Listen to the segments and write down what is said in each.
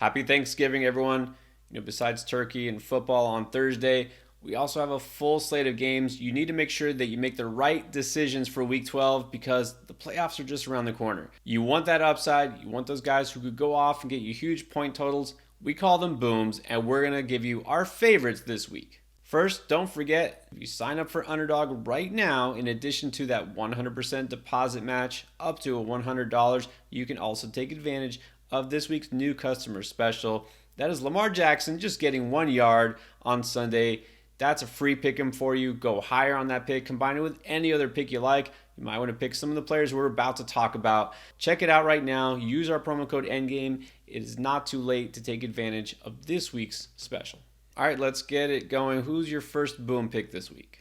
Happy Thanksgiving, everyone. Besides turkey and football on Thursday, we also have a full slate of games. You need to make sure that you make the right decisions for week 12 because the playoffs are just around the corner. You want that upside. You want those guys who could go off and get you huge point totals. We call them booms, and we're going to give you our favorites this week. First, don't forget, if you sign up for Underdog right now, in addition to that 100% deposit match up to $100, you can also take advantage of this week's new customer special. That is Lamar Jackson just getting 1 yard on Sunday. That's a free pick 'em for you. Go higher on that pick. Combine it with any other pick you like. You might want to pick some of the players we're about to talk about. Check it out right now. Use our promo code ENDGAME. It is not too late to take advantage of this week's special. All right, let's get it going. Who's your first boom pick this week?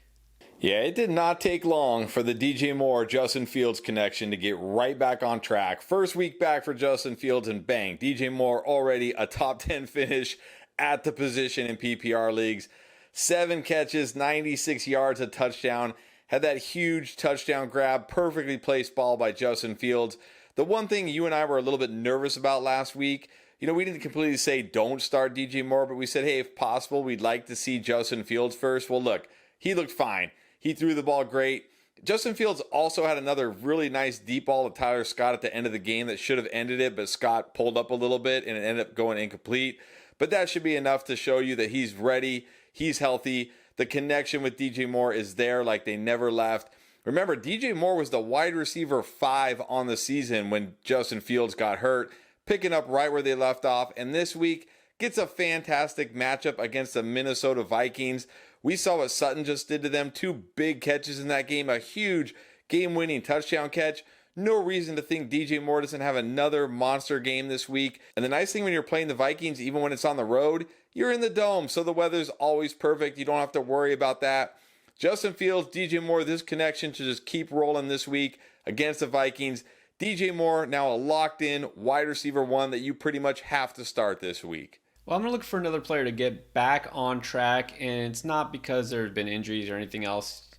Yeah, it did not take long for the DJ Moore Justin Fields connection to get right back on track. First week back for Justin Fields, and bang, DJ Moore already a top 10 finish at the position in PPR leagues. 7 catches, 96 yards, a touchdown. Had that huge touchdown grab, perfectly placed ball by Justin Fields. The one thing you and I were a little bit nervous about last week, we didn't completely say don't start DJ Moore, but we said, hey, if possible, we'd like to see Justin Fields first. Well, look, he looked fine. He threw the ball great. Justin Fields also had another really nice deep ball to Tyler Scott at the end of the game that should have ended it, but Scott pulled up a little bit and it ended up going incomplete. But that should be enough to show you that he's ready, he's healthy. The connection with DJ Moore is there like they never left. Remember, DJ Moore was the wide receiver 5 on the season when Justin Fields got hurt, picking up right where they left off. And this week gets a fantastic matchup against the Minnesota Vikings. We saw what Sutton just did to them. 2 big catches in that game, a huge game-winning touchdown catch. No reason to think DJ Moore doesn't have another monster game this week. And the nice thing when you're playing the Vikings, even when it's on the road, you're in the dome, so the weather's always perfect. You don't have to worry about that. Justin Fields, DJ Moore, this connection to just keep rolling this week against the Vikings. DJ Moore, now a locked-in wide receiver 1 that you pretty much have to start this week. Well, I'm going to look for another player to get back on track, and it's not because there have been injuries or anything else.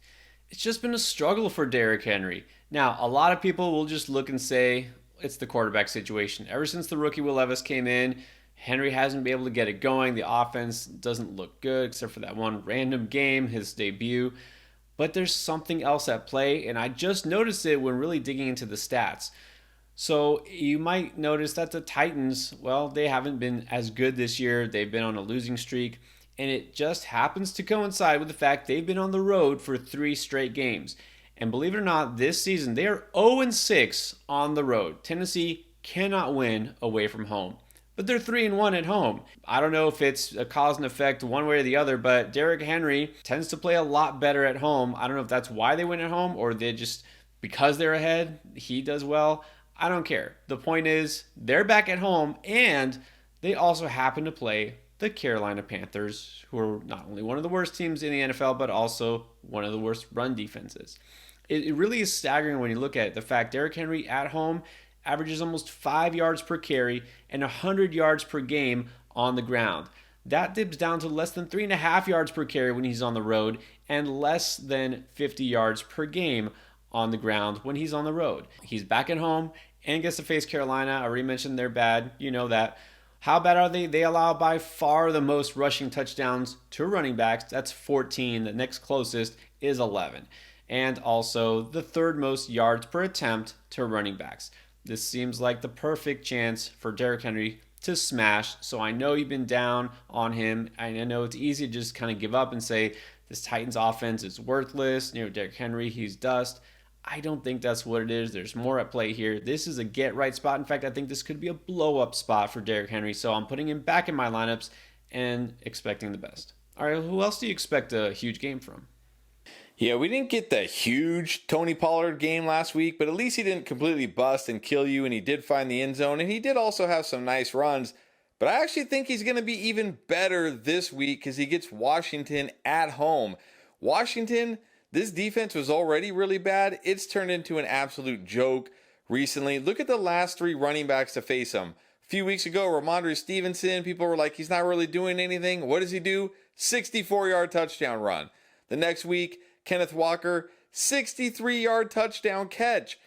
It's just been a struggle for Derrick Henry. Now, a lot of people will just look and say it's the quarterback situation. Ever since the rookie Will Levis came in, Henry hasn't been able to get it going. The offense doesn't look good except for that one random game, his debut. But there's something else at play, and I just noticed it when really digging into the stats. So you might notice that the Titans, well, they haven't been as good this year. They've been on a losing streak, and it just happens to coincide with the fact they've been on the road for 3 straight games. And believe it or not, this season, they are 0-6 on the road. Tennessee cannot win away from home. But they're 3-1 at home. I don't know if it's a cause and effect one way or the other, but Derrick Henry tends to play a lot better at home. I don't know if that's why they win at home or they just, because they're ahead, he does well. I don't care. The point is, they're back at home, and they also happen to play the Carolina Panthers, who are not only one of the worst teams in the NFL, but also one of the worst run defenses. It really is staggering when you look at it. The fact Derrick Henry at home averages almost 5 yards per carry and 100 yards per game on the ground. That dips down to less than 3.5 yards per carry when he's on the road and less than 50 yards per game on the ground when he's on the road. He's back at home and gets to face Carolina. I already mentioned they're bad. You know that. How bad are they? They allow by far the most rushing touchdowns to running backs. That's 14. The next closest is 11. And also the 3rd most yards per attempt to running backs. This seems like the perfect chance for Derrick Henry to smash. So I know you've been down on him. I know it's easy to just kind of give up and say this Titans offense is worthless. Derrick Henry, he's dust. I don't think that's what it is. There's more at play here. This is a get-right spot. In fact, I think this could be a blow-up spot for Derrick Henry. So I'm putting him back in my lineups and expecting the best. All right, who else do you expect a huge game from? Yeah, we didn't get the huge Tony Pollard game last week, but at least he didn't completely bust and kill you, and he did find the end zone, and he did also have some nice runs. But I actually think he's going to be even better this week because he gets Washington at home. Washington, this defense was already really bad. It's turned into an absolute joke recently. Look at the last 3 running backs to face him. A few weeks ago, Ramondre Stevenson, people were like, he's not really doing anything. What does he do? 64-yard touchdown run. The next week, Kenneth Walker, 63-yard touchdown catch.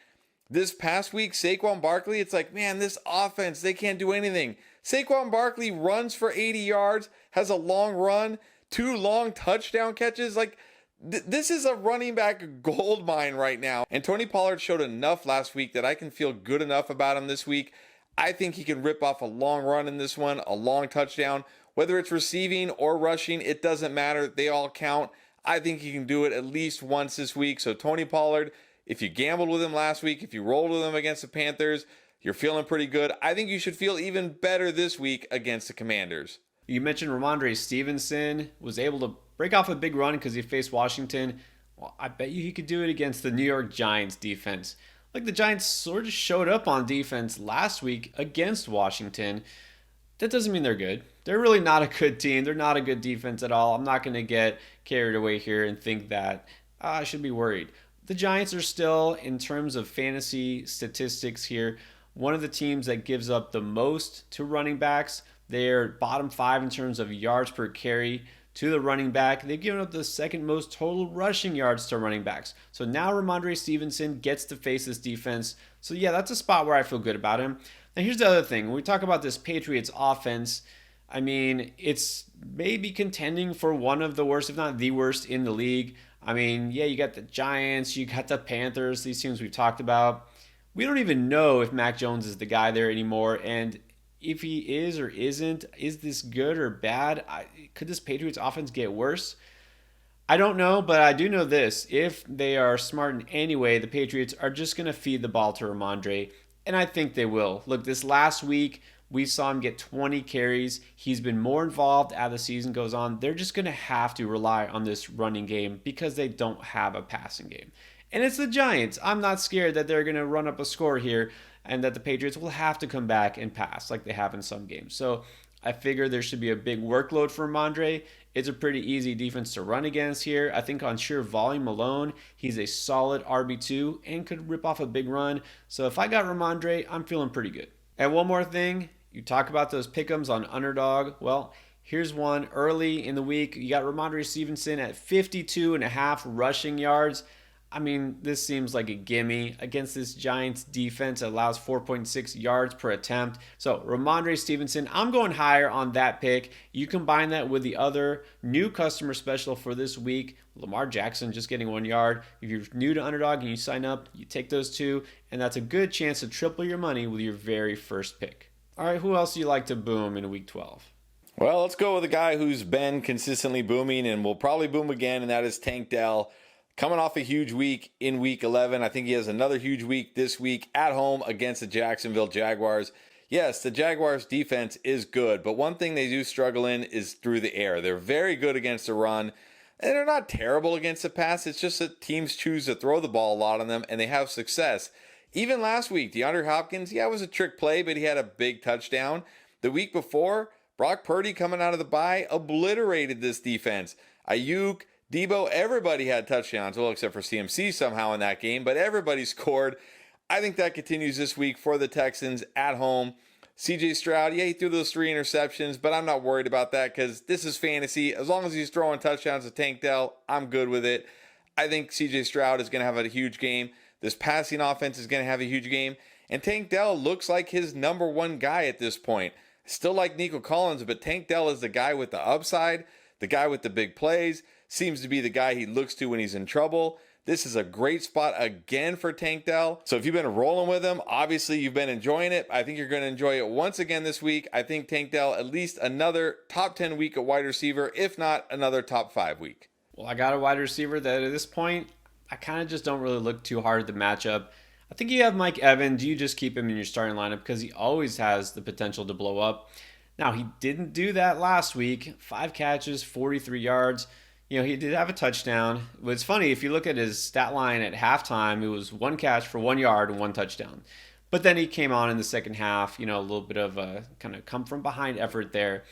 This past week, Saquon Barkley, it's like, man, this offense, they can't do anything. Saquon Barkley runs for 80 yards, has a long run, 2 long touchdown catches. Like, this is a running back gold mine right now. And Tony Pollard showed enough last week that I can feel good enough about him this week. I think he can rip off a long run in this one, a long touchdown. Whether it's receiving or rushing, it doesn't matter. They all count. I think he can do it at least once this week. So Tony Pollard, if you gambled with him last week, if you rolled with him against the Panthers, you're feeling pretty good. I think you should feel even better this week against the Commanders. You mentioned Ramondre Stevenson was able to break off a big run because he faced Washington. Well, I bet you he could do it against the New York Giants defense. Like, the Giants sort of showed up on defense last week against Washington. That doesn't mean they're good. They're really not a good team. They're not a good defense at all. I'm not going to get carried away here and think that I should be worried. The Giants are still, in terms of fantasy statistics here, one of the teams that gives up the most to running backs. They're bottom 5 in terms of yards per carry to the running back. They've given up the second most total rushing yards to running backs. So now Ramondre Stevenson gets to face this defense. So yeah, that's a spot where I feel good about him. Now here's the other thing. When we talk about this Patriots offense, I mean, it's maybe contending for one of the worst, if not the worst, in the league. I mean, yeah, you got the Giants, you got the Panthers, these teams we've talked about. We don't even know if Mac Jones is the guy there anymore. And if he is or isn't, is this good or bad? Could this Patriots offense get worse? I don't know, but I do know this. If they are smart in any way, the Patriots are just going to feed the ball to Ramondre, and I think they will. Look, this last week, we saw him get 20 carries. He's been more involved as the season goes on. They're just going to have to rely on this running game because they don't have a passing game. And it's the Giants. I'm not scared that they're going to run up a score here and that the Patriots will have to come back and pass like they have in some games. So I figure there should be a big workload for Ramondre. It's a pretty easy defense to run against here. I think on sheer volume alone, he's a solid RB2 and could rip off a big run. So if I got Ramondre, I'm feeling pretty good. And one more thing, you talk about those pick'ems on Underdog. Well, here's one early in the week. You got Ramondre Stevenson at 52.5 rushing yards. I mean, this seems like a gimme against this Giants defense that allows 4.6 yards per attempt. So Ramondre Stevenson, I'm going higher on that pick. You combine that with the other new customer special for this week, Lamar Jackson just getting 1 yard. If you're new to Underdog and you sign up, you take those two, and that's a good chance to triple your money with your very first pick. All right, who else do you like to boom in week 12? Well, let's go with a guy who's been consistently booming and will probably boom again, and that is Tank Dell. Coming off a huge week in week 11. I think he has another huge week this week at home against the Jacksonville Jaguars. Yes, the Jaguars defense is good, but one thing they do struggle in is through the air. They're very good against the run, and they're not terrible against the pass. It's just that teams choose to throw the ball a lot on them, and they have success. Even last week, DeAndre Hopkins, it was a trick play, but he had a big touchdown. The week before, Brock Purdy coming out of the bye obliterated this defense. Ayuk, Debo, everybody had touchdowns, well, except for CMC somehow in that game, but everybody scored. I think that continues this week for the Texans at home. CJ Stroud, yeah, he threw those 3 interceptions, but I'm not worried about that because this is fantasy. As long as he's throwing touchdowns to Tank Dell, I'm good with it. I think CJ Stroud is going to have a huge game. This passing offense is going to have a huge game. And Tank Dell looks like his number one guy at this point. Still like Nico Collins, but Tank Dell is the guy with the upside, the guy with the big plays. Seems to be the guy he looks to when he's in trouble. This is a great spot again for Tank Dell. So if you've been rolling with him, obviously you've been enjoying it. I think you're going to enjoy it once again this week. I think Tank Dell at least another top 10 week at wide receiver, if not another top 5 week. Well, I got a wide receiver that at this point, I kind of just don't really look too hard at the matchup. I think you have Mike Evans. You just keep him in your starting lineup because he always has the potential to blow up. Now, he didn't do that last week. 5 catches, 43 yards. You know, he did have a touchdown. But it's funny, if you look at his stat line at halftime, it was 1 catch for 1 yard and 1 touchdown. But then he came on in the second half, you know, a little bit of a kind of come from behind effort there.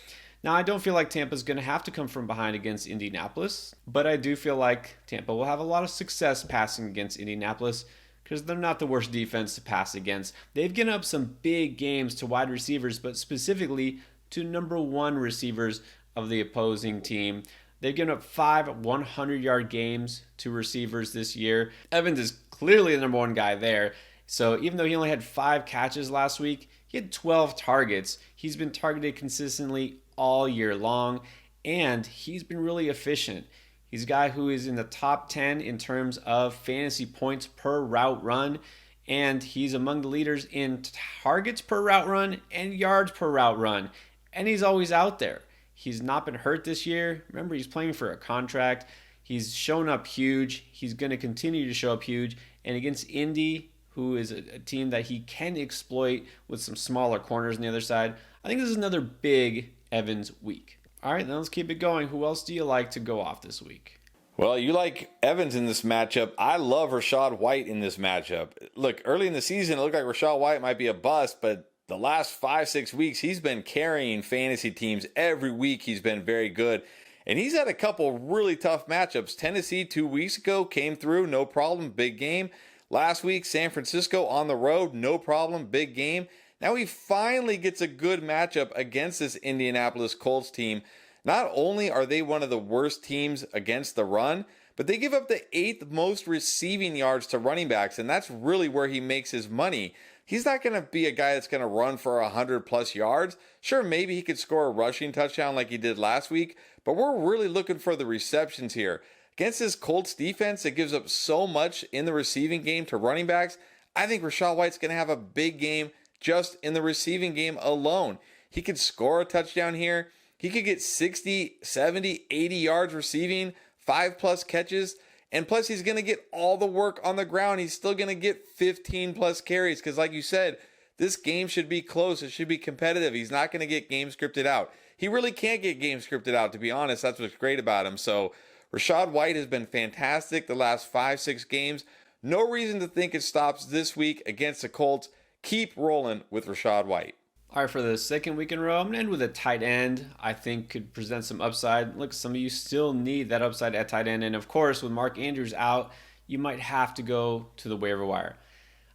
Now, I don't feel like Tampa's going to have to come from behind against Indianapolis, but I do feel like Tampa will have a lot of success passing against Indianapolis because they're not the worst defense to pass against. They've given up some big games to wide receivers, but specifically to number 1 receivers of the opposing team. They've given up 5 100-yard games to receivers this year. Evans is clearly the number 1 guy there. So even though he only had 5 catches last week, He had 12 targets. He's been targeted consistently all year long, and he's been really efficient. He's a guy who is in the top 10 in terms of fantasy points per route run, and he's among the leaders in targets per route run and yards per route run. And he's always out there. He's not been hurt this year. Remember, he's playing for a contract. He's shown up huge. He's going to continue to show up huge. And against Indy, who is a team that he can exploit with some smaller corners on the other side, I think this is another big Evans week. All right, now let's keep it going. Who else do you like to go off this week? Well, you like Evans in this matchup. I love Rachaad White in this matchup. Look, early in the season, it looked like Rachaad White might be a bust, but the last 5-6 weeks, he's been carrying fantasy teams. Every week, he's been very good. And he's had a couple really tough matchups. Tennessee 2 weeks ago came through, no problem, big game. Last week, San Francisco on the road, no problem, big game. Now he finally gets a good matchup against this Indianapolis Colts team. Not only are they one of the worst teams against the run, but they give up the 8th most receiving yards to running backs, and that's really where he makes his money. He's not going to be a guy that's going to run for 100 plus yards. Sure, maybe he could score a rushing touchdown like he did last week, but we're really looking for the receptions here. Against this Colts defense that gives up so much in the receiving game to running backs, I think Rachaad White's going to have a big game just in the receiving game alone. He could score a touchdown here. He could get 60, 70, 80 yards receiving, 5+ catches, and plus he's going to get all the work on the ground. He's still going to get 15+ carries because like you said, this game should be close. It should be competitive. He's not going to get game scripted out. He really can't get game scripted out, to be honest. That's what's great about him. So Rachaad White has been fantastic the last 5-6 games. No reason to think it stops this week against the Colts. Keep rolling with Rachaad White. All right, for the second week in a row, I'm going to end with a tight end I think could present some upside. Look, some of you still need that upside at tight end. And of course, with Mark Andrews out, you might have to go to the waiver wire.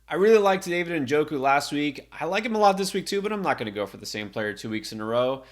I really liked David Njoku last week. I like him a lot this week too, but I'm not going to go for the same player 2 weeks in a row.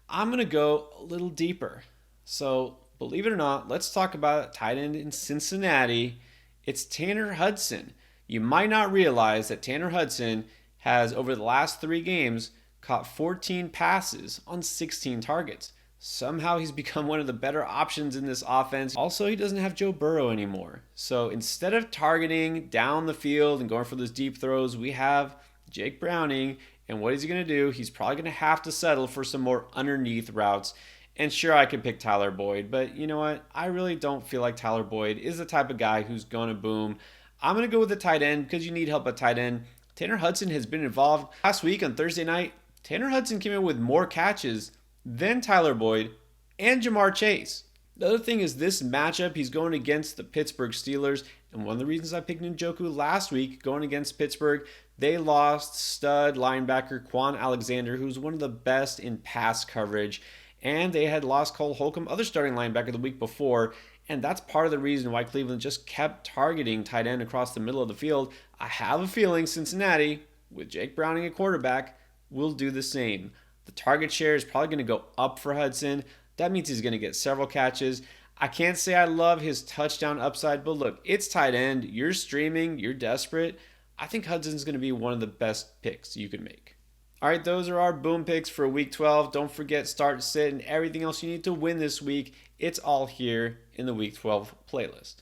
I'm going to go a little deeper. So, believe it or not, let's talk about a tight end in Cincinnati. It's Tanner Hudson. You might not realize that Tanner Hudson has, over the last 3 games, caught 14 passes on 16 targets. Somehow he's become one of the better options in this offense. Also, he doesn't have Joe Burrow anymore. So instead of targeting down the field and going for those deep throws, we have Jake Browning. And what is he going to do? He's probably going to have to settle for some more underneath routes. And sure, I could pick Tyler Boyd, but you know what? I really don't feel like Tyler Boyd is the type of guy who's going to boom. I'm going to go with the tight end because you need help at tight end. Tanner Hudson has been involved. Last week on Thursday night, Tanner Hudson came in with more catches than Tyler Boyd and Jamar Chase. The other thing is this matchup, he's going against the Pittsburgh Steelers. And one of the reasons I picked Njoku last week going against Pittsburgh, they lost stud linebacker Quan Alexander, who's one of the best in pass coverage. And they had lost Cole Holcomb, other starting linebacker, the week before. And that's part of the reason why Cleveland just kept targeting tight end across the middle of the field. I have a feeling Cincinnati, with Jake Browning at quarterback, will do the same. The target share is probably going to go up for Hudson. That means he's going to get several catches. I can't say I love his touchdown upside, but look, it's tight end. You're streaming. You're desperate. I think Hudson's going to be one of the best picks you can make. All right, those are our boom picks for week 12. Don't forget start, sit, and everything else you need to win this week. It's all here in the week 12 playlist.